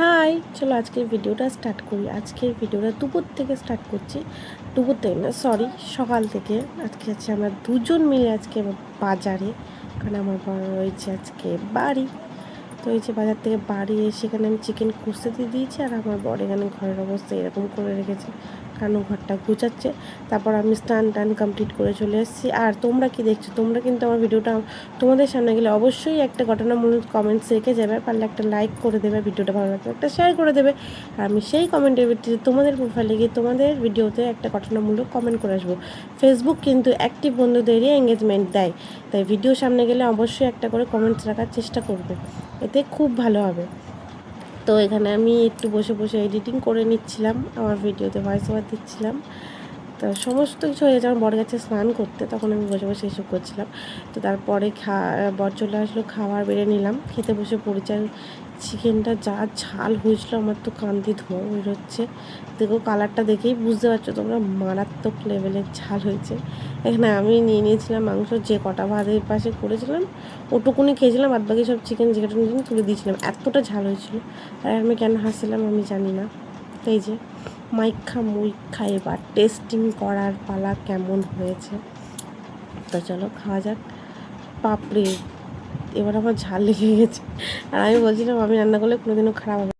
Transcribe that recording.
High, চলো আজকের ভিডিওটা স্টার্ট করি। আজকের ভিডিওটা দুপুর থেকে স্টার্ট করছি। দুপুর থেকে না, সরি, সকাল থেকে। আজকে আছে আমরা দুজন মিলে আজকে বাজারে, কারণ আমার বড় রয়েছে আজকে বাড়ি। তো এই যে বাজার থেকে বাড়ি এসে এখানে আমি চিকেন কষতে দিয়ে দিয়েছি, আর আমার বড় এখানে ঘরের অবস্থা এরকম করে রেখেছে, কারণ ঘরটা গুছাচ্ছে। তারপর আমি স্নান টান কমপ্লিট করে চলে এসেছি। আর তোমরা কি দেখছো? তোমরা কিন্তু আমার ভিডিওটা তোমাদের সামনে গেলে অবশ্যই একটা ঘটনামূলক কমেন্টস রেখে যাবে, পারলে একটা লাইক করে দেবে, ভিডিওটা ভালো লাগবে একটা শেয়ার করে দেবে। আর আমি সেই কমেন্টের ভিত্তিতে তোমাদের প্রোফাইলে গিয়ে তোমাদের ভিডিওতে একটা ঘটনামূলক কমেন্ট করে আসবো। ফেসবুক কিন্তু অ্যাক্টিভ বন্ধুদেরই এঙ্গেজমেন্ট দেয়, তাই ভিডিও সামনে গেলে অবশ্যই একটা করে কমেন্টস রাখার চেষ্টা করবে, এতে খুব ভালো হবে। তো এখানে আমি একটু বসে বসে এডিটিং করে নিচ্ছিলাম, আমার ভিডিওতে ভয়েস ওভার দিচ্ছিলাম। তো সমস্ত কিছু হয়ে গেছে, আমার বর গেছে স্নান করতে, তখন আমি বসে বসে এসব করছিলাম। তো তারপরে বর চলে আসলো, খাবার বেড়ে নিলাম, খেতে বসে পড়েছে। আর চিকেনটা যা ঝাল হয়েছিল, আমার তো কান দিয়ে ধোঁয়া বেরোচ্ছে। দেখো কালারটা দেখেই বুঝতে পারছো তোমরা, মারাত্মক লেভেলের ঝাল হয়েছে। এখানে আমি নিয়ে নিয়েছিলাম মাংস, যে কটা ভাতের পাশে করেছিলাম ওটুকুনি খেয়েছিলাম, বাদ বাকি সব চিকেন তুলে দিয়েছিলাম, এতটা ঝাল হয়েছিল। আর আমি কেন হাসছিলাম আমি জানি না। তো এই যে মুইক্ষা এবার টেস্টিং করার পালা কেমন হয়েছে। তো চলো খাওয়া যাক। বাপরে, এবার আমার ঝাল লেগে গেছে। আর আমি বলছিলাম আমি রান্না করলে কোনোদিনও খারাপ হবে